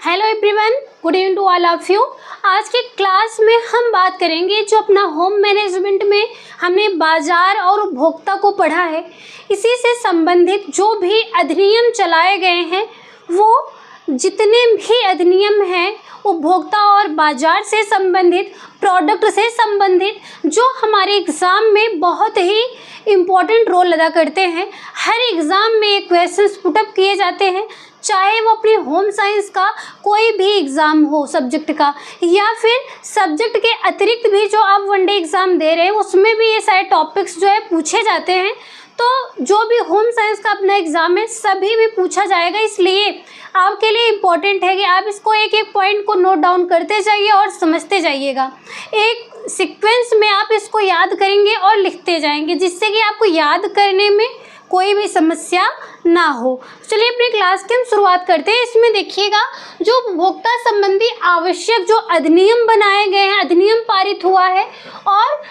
Hello everyone, good evening to all of you. आज के class में हम बात करेंगे जो अपना होम मैनेजमेंट में हमने बाजार और उपभोक्ता को पढ़ा है, इसी से संबंधित जो भी अधिनियम चलाए गए हैं वो जितने भी अधिनियम हैं उपभोक्ता और बाजार से संबंधित, प्रोडक्ट से संबंधित, जो हमारे एग्ज़ाम में बहुत ही इम्पोर्टेंट रोल अदा करते हैं। हर एग्ज़ाम में एक क्वेश्चंस पुटअप किए जाते हैं, चाहे वो अपनी होम साइंस का कोई भी एग्ज़ाम हो सब्जेक्ट का, या फिर सब्जेक्ट के अतिरिक्त भी जो आप वनडे एग्ज़ाम दे रहे हैं उसमें भी ये सारे टॉपिक्स जो है पूछे जाते हैं। तो जो भी होम साइंस का अपना एग्ज़ाम है सभी भी पूछा जाएगा, इसलिए आपके लिए इम्पोर्टेंट है कि आप इसको एक एक पॉइंट को नोट डाउन करते जाइए और समझते जाइएगा। एक सीक्वेंस में आप इसको याद करेंगे और लिखते जाएंगे, जिससे कि आपको याद करने में कोई भी समस्या ना हो। चलिए अपनी क्लास की हम शुरुआत करते हैं। इसमें देखिएगा जो उपभोक्ता संबंधी आवश्यक जो अधिनियम बनाए गए हैं, अधिनियम पारित हुआ है और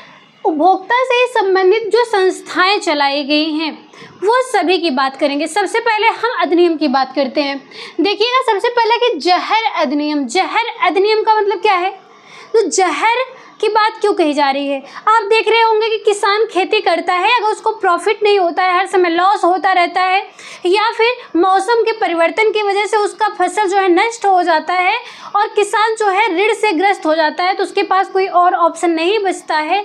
उपभोक्ता से संबंधित जो संस्थाएं चलाई गई हैं वो सभी की बात करेंगे। सबसे पहले हम अधिनियम की बात करते हैं। देखिएगा सबसे पहले कि जहर अधिनियम। जहर अधिनियम का मतलब क्या है? तो जहर की बात क्यों कही जा रही है? आप देख रहे होंगे कि किसान खेती करता है, अगर उसको प्रॉफिट नहीं होता है, हर समय लॉस होता रहता है, या फिर मौसम के परिवर्तन की वजह से उसका फसल जो है नष्ट हो जाता है और किसान जो है ऋण से ग्रस्त हो जाता है, तो उसके पास कोई और ऑप्शन नहीं बचता है,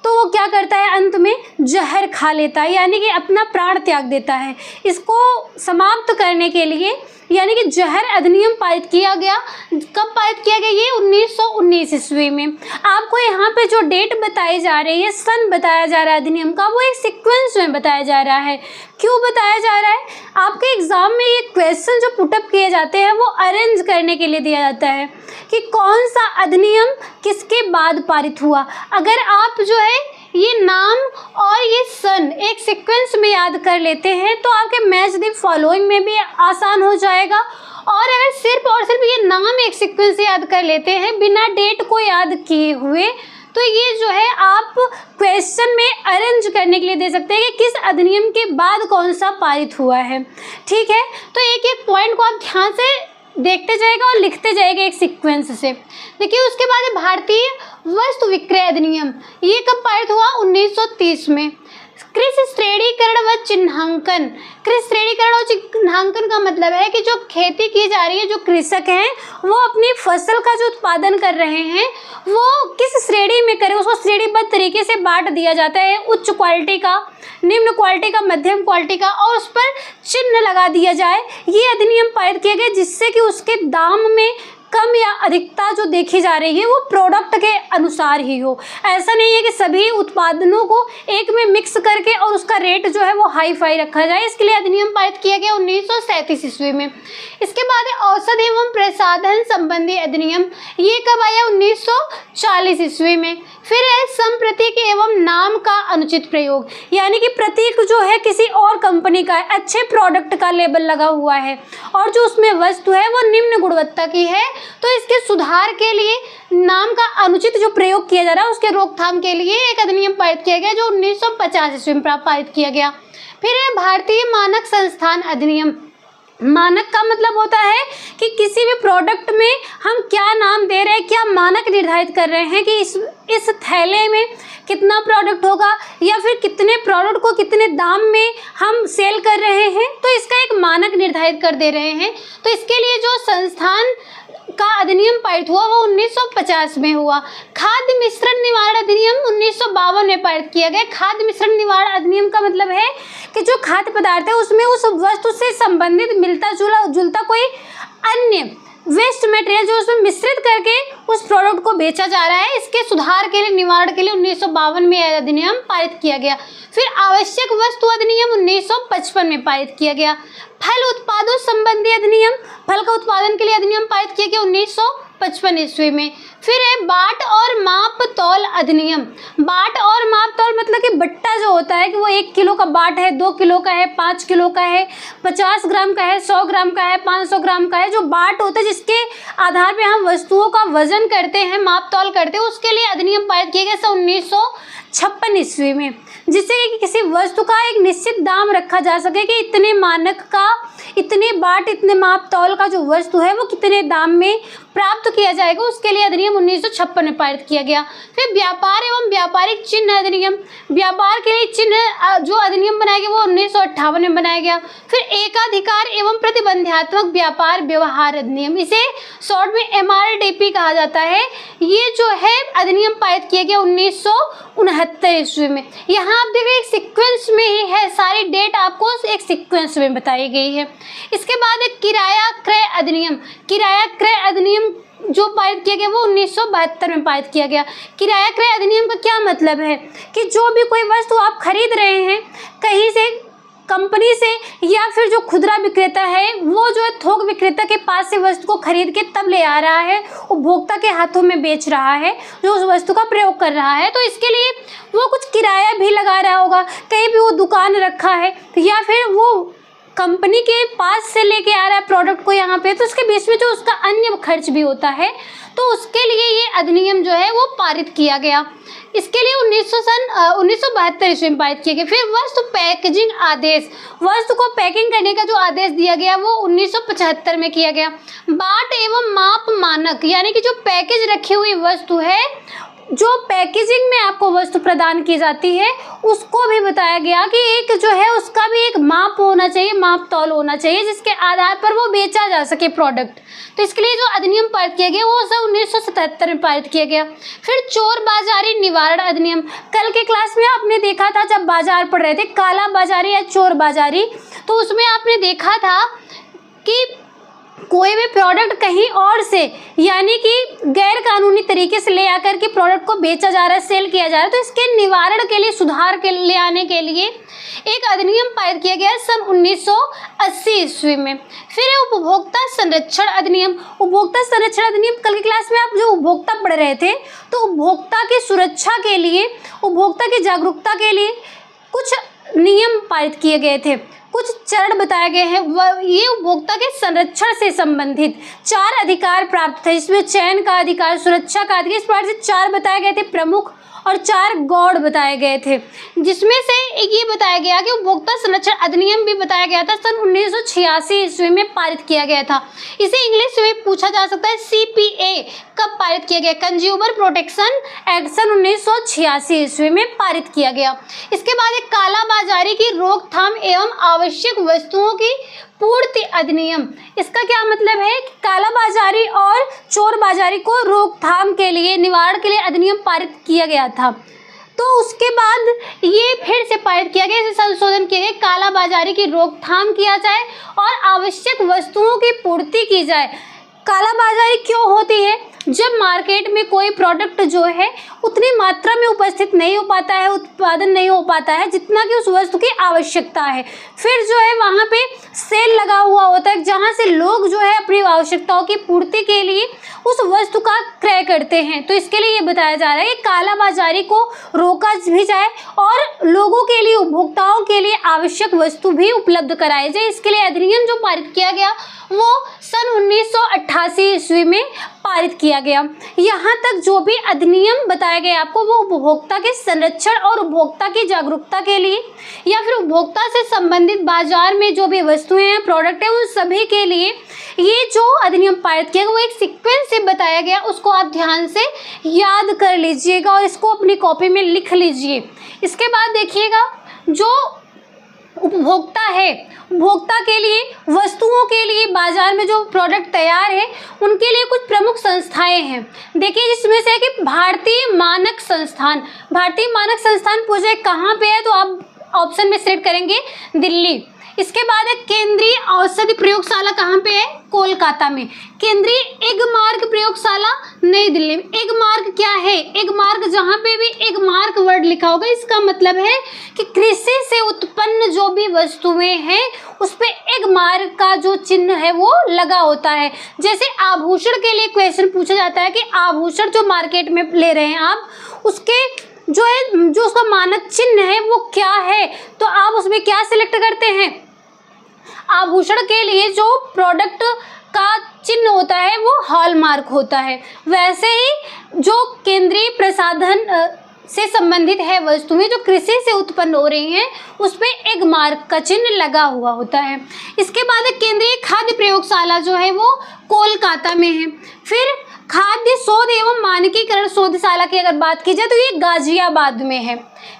तो वो क्या करता है? अंत में जहर खा लेता है, यानी कि अपना प्राण त्याग देता है। इसको समाप्त करने के लिए यानी कि जहर अधिनियम पारित किया गया। कब पारित किया गया? ये 1919 ईस्वी में। आपको यहाँ पे जो डेट बताई जा रही है, सन बताया जा रहा है अधिनियम का, वो एक सीक्वेंस में बताया जा रहा है। क्यों बताया जा रहा है? आपके एग्जाम में ये क्वेश्चन जो पुटअप किए जाते हैं वो अरेंज करने के लिए दिया जाता है कि कौन सा अधिनियम किसके बाद पारित हुआ। अगर आप जो है ये नाम और ये सन एक सीक्वेंस में याद कर लेते हैं तो आपके मैच द फॉलोइंग में भी आसान हो जाएगा। और अगर सिर्फ और सिर्फ ये नाम एक सीक्वेंस से याद कर लेते हैं बिना डेट को याद किए हुए, तो ये जो है आप क्वेश्चन में अरेंज करने के लिए दे सकते हैं कि किस अधिनियम के बाद कौन सा पारित हुआ है। ठीक है, तो एक एक पॉइंट को आप ध्यान से देखते जाएगा और लिखते जाएगा एक सीक्वेंस से। देखिए उसके बाद है भारतीय वस्तु विक्रय अधिनियम। ये कब पारित हुआ? 1930 में। कृषि श्रेणीकरण व चिन्हांकन। कृषि श्रेणीकरण और चिन्हांकन का मतलब है कि जो खेती की जा रही है, जो कृषक हैं वो अपनी फसल का जो उत्पादन कर रहे हैं वो किस श्रेणी में करें, उसको श्रेणीबद्ध तरीके से बांट दिया जाता है। उच्च क्वालिटी का, निम्न क्वालिटी का, मध्यम क्वालिटी का, और उस पर चिन्ह लगा दिया जाए। ये अधिनियम पारित किया गया जिससे कि उसके दाम में कम या अधिकता जो देखी जा रही है वो प्रोडक्ट के अनुसार ही हो। ऐसा नहीं है कि सभी उत्पादनों को एक में मिक्स करके और उसका रेट जो है वो हाई फाई रखा जाए। इसके लिए अधिनियम पारित किया गया 1937 ईस्वी में। इसके बाद औषध एवं प्रसाधन संबंधी अधिनियम। ये कब आया? 1940 ईस्वी में। फिर है सम प्रतीक एवं नाम का अनुचित प्रयोग, यानी कि प्रतीक जो है किसी और कंपनी का है, अच्छे प्रोडक्ट का लेबल लगा हुआ है और जो उसमें वस्तु है वो निम्न गुणवत्ता की है, तो इसके सुधार के लिए नाम का अनुचित जो प्रयोग किया जा रहा है उसके रोकथाम के लिए एक अधिनियम पारित किया गया जो 1950 ईस्वी में पारित किया गया। फिर है भारतीय मानक संस्थान अधिनियम। मानक का मतलब होता है कि किसी भी प्रोडक्ट में हम क्या नाम दे रहे हैं, क्या मानक निर्धारित कर रहे हैं कि इस थैले में कितना प्रोडक्ट होगा या फिर कितने प्रोडक्ट को कितने दाम में हम सेल कर रहे हैं, तो इसका एक मानक निर्धारित कर दे रहे हैं। तो इसके लिए जो संस्थान का अधिनियम पारित हुआ वो 1950 में हुआ। खाद्य मिश्रण निवारण अधिनियम 1952 में पारित किया गया। खाद्य मिश्रण निवारण अधिनियम का मतलब है कि जो खाद्य पदार्थ है उसमें उस वस्तु से संबंधित मिलता जुलता कोई अन्य वेस्ट मटेरियल जो उसमें मिश्रित करके उस प्रोडक्ट को बेचा जा रहा है, इसके सुधार के लिए, निवारण के लिए 1952 में यह अधिनियम पारित किया गया। फिर आवश्यक वस्तु अधिनियम 1955 में पारित किया गया। फल उत्पादों संबंधी अधिनियम। फल का उत्पादन के लिए अधिनियम पारित किया गया 1955 ईस्वी में। फिर है बाट और माप तौल अधिनियम। बाट और माप तौल मतलब कि बट्टा जो होता है कि वो 1 किलो का बाट है, 2 किलो का है, 5 किलो का है, 50 ग्राम का है, 100 ग्राम का है, 500 ग्राम का है। जो बाट होता है जिसके आधार पे हम वस्तुओं का वजन करते हैं, माप तौल करते हैं, उसके लिए अधिनियम पारित किया गया 1956 1956 ईस्वी में, जिससे कि किसी वस्तु का एक निश्चित दाम रखा जा सके कि इतने मानक का, इतने बाट, इतने माप तौल का जो वस्तु है वो कितने दाम में प्राप्त किया जाएगा, उसके लिए अधिनियम 1956 में पारित किया गया। फिर व्यापार एवं व्यापारिक चिन्ह अधिनियम, व्यापार के लिए चिन्ह जो अधिनियम बनाया गया वो 1958 में बनाया गया। फिर एकाधिकार एवं प्रतिबंधात्मक व्यापार व्यवहार अधिनियम, इसे शॉर्ट में MRDP कहा जाता है, ये जो है अधिनियम पारित किया गया 1969 ईस्वी में। यहाँ आप देखिए एक सीक्वेंस में ही है, सारी डेट आपको एक सीक्वेंस में बताई गई है। इसके बाद एक किराया क्रय अधिनियम, किराया क्रय अधिनियम जो पारित किया गया वो 1972 में पारित किया गया। किराया क्रय अधिनियम का क्या मतलब है कि जो भी कोई वस्तु आप खरीद रहे हैं कहीं से, कंपनी से, या फिर जो खुदरा विक्रेता है वो जो है थोक विक्रेता के पास से वस्तु को खरीद के तब ले आ रहा है, उपभोक्ता के हाथों में बेच रहा है, जो उस वस्तु का प्रयोग कर रहा है, तो इसके लिए वो कुछ किराया भी लगा रहा होगा। कहीं भी वो दुकान रखा है या फिर वो कंपनी के पास से लेके आ रहा है प्रोडक्ट को यहाँ पे, तो उसके बीच में जो उसका अन्य खर्च भी होता है, तो उसके लिए ये अधिनियम जो है वो पारित किया गया। इसके लिए 1972 ईस्वी में पारित किया गया। फिर वस्तु पैकेजिंग आदेश, वस्तु को पैकिंग करने का जो आदेश दिया गया वो 1975 में किया गया। बाट एवं माप मानक, यानी कि जो पैकेज रखी हुई वस्तु है, जो पैकेजिंग में आपको वस्तु प्रदान की जाती है, उसको भी बताया गया कि एक जो है उसका भी एक माप होना चाहिए, माप तौल होना चाहिए, जिसके आधार पर वो बेचा जा सके प्रोडक्ट। तो इसके लिए जो अधिनियम पारित किया गया वो 1977 में पारित किया गया। फिर चोर बाजारी निवारण अधिनियम, कल के क्लास में आपने देखा था जब बाजार पढ़ रहे थे काला बाजारी या चोर बाजारी, तो उसमें आपने देखा था कि कोई भी प्रोडक्ट कहीं और से, यानी कि गैर कानूनी तरीके से ले आकर के प्रोडक्ट को बेचा जा रहा है, सेल किया जा रहा है, तो इसके निवारण के लिए, सुधार के ले आने के लिए एक अधिनियम पारित किया गया सन 1980 ईस्वी में। फिर उपभोक्ता संरक्षण अधिनियम, उपभोक्ता संरक्षण अधिनियम कल की क्लास में आप जो उपभोक्ता पढ़ रहे थे, तो उपभोक्ता की सुरक्षा के लिए, उपभोक्ता की जागरूकता के लिए कुछ नियम पारित किए गए थे, कुछ चरण बताए गए हैं। ये उपभोक्ता के संरक्षण से संबंधित 4 अधिकार प्राप्त थे, इसमें चयन का अधिकार, सुरक्षा का अधिकार, इस प्रकार से 4 बताए गए थे प्रमुख और 4 गौड़ बताए गए थे, जिसमें से एक ये बताया गया कि उपभोक्ता संरक्षण अधिनियम भी बताया गया था सन 1986 ईस्वी में पारित किया गया था। इसे इंग्लिश में पूछा जा सकता है CPA कब पारित किया गया, कंज्यूमर प्रोटेक्शन एक्ट सन 1986 ईस्वी में पारित किया गया। इसके बाद एक काला बाजारी की रोकथाम एवं आवश्यक वस्तुओं की पूर्ति अधिनियम, इसका क्या मतलब है कि काला बाजारी और चोर बाजारी को रोकथाम के लिए, निवारण के लिए अधिनियम पारित किया गया था। तो उसके बाद ये फिर से पारित किया गया, इसे संशोधन किया गया, काला बाजारी की रोकथाम किया जाए और आवश्यक वस्तुओं की पूर्ति की जाए। काला बाजारी क्यों होती है? जब मार्केट में कोई प्रोडक्ट जो है उतनी मात्रा में उपस्थित नहीं हो पाता है, उत्पादन नहीं हो पाता है जितना कि उस वस्तु की आवश्यकता है, फिर जो है वहाँ पे सेल लगा हुआ होता है जहाँ से लोग जो है अपनी आवश्यकताओं की पूर्ति के लिए उस वस्तु का क्रय करते हैं। तो इसके लिए ये बताया जा रहा है कि काला बाजारी को रोका भी जाए और लोगों के लिए, उपभोक्ताओं के लिए आवश्यक वस्तु भी उपलब्ध कराई जाए। इसके लिए अधिनियम जो पारित किया गया वो सन 1988 ईस्वी में पारित किया गया। यहाँ तक जो भी अधिनियम बताए गए आपको वो उपभोक्ता के संरक्षण और उपभोक्ता की जागरूकता के लिए या फिर उपभोक्ता से संबंधित बाजार में जो भी वस्तुएं हैं, प्रोडक्ट है, उन सभी के लिए ये जो अधिनियम पारित किया गया वो एक सीक्वेंस से बताया गया, उसको आप ध्यान से याद कर लीजिएगा और इसको अपनी कॉपी में लिख लीजिए। इसके बाद देखिएगा जो उपभोक्ता है, उपभोक्ता के लिए, वस्तुओं के लिए बाजार में जो प्रोडक्ट तैयार है उनके लिए कुछ प्रमुख संस्थाएं हैं। देखिए जिसमें से है कि भारतीय मानक संस्थान, भारतीय मानक संस्थान पूछे कहाँ पे है तो आप ऑप्शन में सिलेक्ट करेंगे दिल्ली। इसके बाद है केंद्रीय औषधि प्रयोगशाला, कहाँ पे है? कोलकाता में। केंद्रीय एगमार्क प्रयोगशाला नई दिल्ली में। एगमार्क क्या है? एगमार्क जहाँ पे भी एगमार्क वर्ड लिखा होगा इसका मतलब है कि कृषि से उत्पन्न जो भी वस्तुएं हैं उस पे एगमार्क का जो चिन्ह है वो लगा होता है। जैसे आभूषण के लिए क्वेश्चन पूछा जाता है कि आभूषण जो मार्केट में ले रहे हैं आप, उसके जो है जो उसका मानक चिन्ह है वो क्या है, तो आप उसमें क्या सिलेक्ट करते हैं? आभूषण के लिए जो प्रोडक्ट का चिन्ह होता है वो हॉलमार्क होता है। वैसे ही जो केंद्रीय प्रसाधन से संबंधित है वस्तुएं जो कृषि से उत्पन्न हो रही हैं उस पे एग मार्क का चिन्ह लगा हुआ होता है। इसके बाद केंद्रीय खाद्य प्रयोगशाला जो है वो कोलकाता में है। फिर खाद्य शोध एवं मानकीकरण शोधशाला की अगर बात की जाए तो ये गाजियाबाद में है।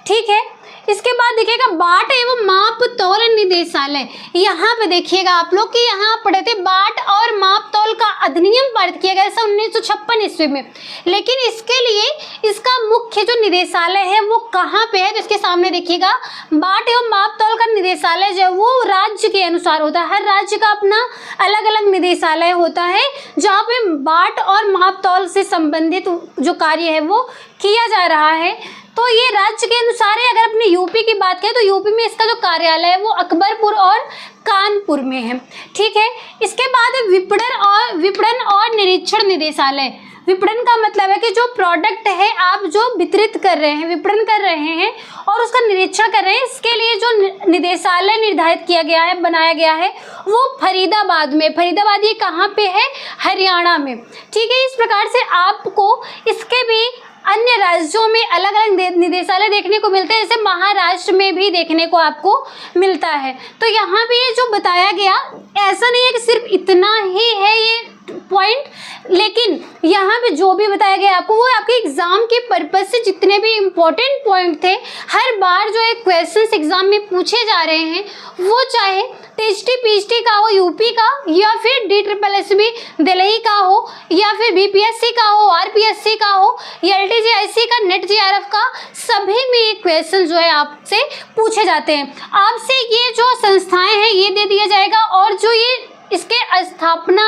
ठीक है, इसके बाद देखिएगा बाट एवं माप तौल निदेशालय। यहाँ पे देखिएगा आप लोग कि यहाँ पढ़े थे बाट और माप तौल का अधिनियम पारित किया गया था 1956 ईस्वी में, लेकिन इसके लिए इसका मुख्य जो निदेशालय है वो कहाँ पे है, तो इसके सामने देखिएगा बाट एवं माप तौल का निदेशालय जो है वो राज्य के अनुसार होता है। हर राज्य का अपना अलग अलग निदेशालय होता है जहाँ पे बाट और माप तौल से संबंधित जो कार्य है वो किया जा रहा है। तो ये राज्य के अनुसार है। अगर अपने यूपी की बात करें तो यूपी में इसका जो कार्यालय है वो अकबरपुर और कानपुर में है। ठीक है, इसके बाद विपणन और निरीक्षण निदेशालय। विपणन का मतलब है कि जो प्रोडक्ट है आप जो वितरित कर रहे हैं, विपणन कर रहे हैं और उसका निरीक्षण कर रहे हैं, इसके लिए जो निदेशालय निर्धारित किया गया है, बनाया गया है वो फरीदाबाद में। फरीदाबाद ये कहाँ पे है? हरियाणा में। ठीक है, इस प्रकार से आपको इसके भी अन्य राज्यों में अलग अलग निदेशालय देखने को मिलते हैं, जैसे महाराष्ट्र में भी देखने को आपको मिलता है। तो यहाँ पे ये जो बताया गया ऐसा नहीं है कि सिर्फ इतना ही है ये पॉइंट, लेकिन यहाँ पे जो भी बताया गया आपको वो आपके एग्जाम के पर्पज से जितने भी इम्पोर्टेंट पॉइंट थे हर बार जो है क्वेश्चंस एग्जाम में पूछे जा रहे हैं, वो चाहे टीएचटी पीएचटी का हो, यूपी का, या फिर DSSB दिल्ली का हो, या फिर बीपीएससी का हो, आरपीएससी का हो, या LTJIC का, नेट JRF का, सभी में ये क्वेश्चन जो है आपसे पूछे जाते हैं। आपसे ये जो संस्थाएं हैं ये दे दिया जाएगा और जो ये इसके स्थापना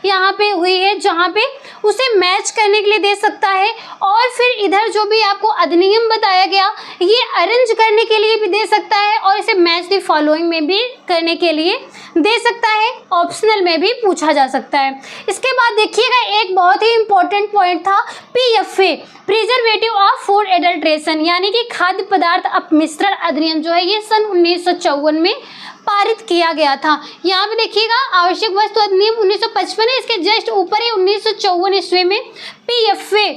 यहाँ पे हुई है जहाँ पे उसे मैच करने के लिए दे सकता है, और फिर इधर जो भी आपको अधिनियम बताया गया ये अरेंज करने के लिए भी दे सकता है और इसे मैच द फॉलोइंग में भी करने के लिए दे सकता है, ऑप्शनल में भी पूछा जा सकता है। इसके बाद देखिएगा एक बहुत ही इंपॉर्टेंट पॉइंट था PFA, preservative of food adulteration, यानी कि खाद्य पदार्थ अपमिश्रण अधिनियम जो है ये सन 1954 में पारित किया गया था। यहाँ पे देखिएगा आवश्यक वस्तु अधिनियम 1955 है, इसके जस्ट ऊपर ही 1954 ईस्वी में PFA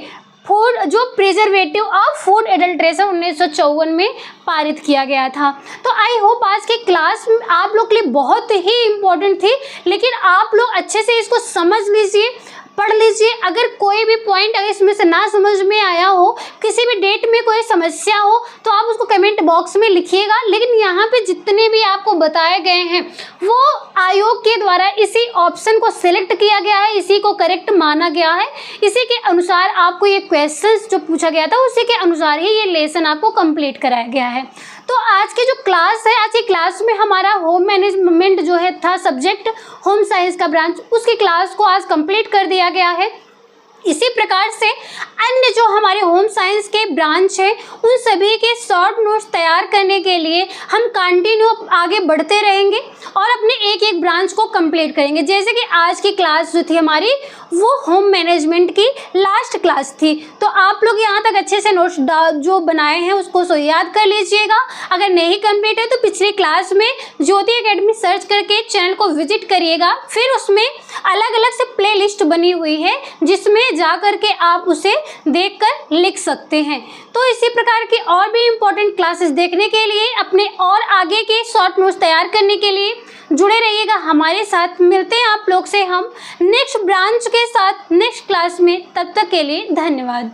फूड जो प्रिजर्वेटिव ऑफ फूड एडल्ट्रेशन 1954 में पारित किया गया था। तो आई होप आज की क्लास आप लोग के लिए बहुत ही इम्पोर्टेंट थी, लेकिन आप लोग अच्छे से इसको समझ लीजिए, पढ़ लीजिए। अगर कोई भी पॉइंट अगर इसमें से ना समझ में आया हो, किसी भी डेट में कोई समस्या हो तो आप उसको कमेंट बॉक्स में लिखिएगा। लेकिन यहाँ पे जितने भी आपको बताए गए हैं वो आयोग के द्वारा इसी ऑप्शन को सिलेक्ट किया गया है, इसी को करेक्ट माना गया है, इसी के अनुसार आपको ये क्वेश्चंस जो पूछा गया था उसी के अनुसार ही ये लेसन आपको कंप्लीट कराया गया है। तो आज की जो क्लास है, आज की क्लास में हमारा होम मैनेजमेंट जो है था सब्जेक्ट होम साइंस का ब्रांच, उसकी क्लास को आज कंप्लीट कर दिया गया है। इसी प्रकार से अन्य जो हमारे होम साइंस के ब्रांच है उन सभी के शॉर्ट नोट्स तैयार करने के लिए हम कंटिन्यू आगे बढ़ते रहेंगे और अपने एक एक ब्रांच को कंप्लीट करेंगे। जैसे कि आज की क्लास जो थी हमारी वो होम मैनेजमेंट की लास्ट क्लास थी, तो आप लोग यहाँ तक अच्छे से नोट्स जो बनाए हैं उसको याद कर लीजिएगा। अगर नहीं कंप्लीट है तो पिछली क्लास में ज्योति एकेडमी सर्च करके चैनल को विजिट करिएगा, फिर उसमें अलग अलग से प्ले लिस्ट बनी हुई है जिसमें जा करके आप उसे देखकर लिख सकते हैं। तो इसी प्रकार की और भी इम्पोर्टेंट क्लासेस देखने के लिए, अपने और आगे के शॉर्ट नोट्स तैयार करने के लिए जुड़े रहिएगा हमारे साथ। मिलते हैं आप लोग से हम नेक्स्ट ब्रांच के साथ नेक्स्ट क्लास में, तब तक के लिए धन्यवाद।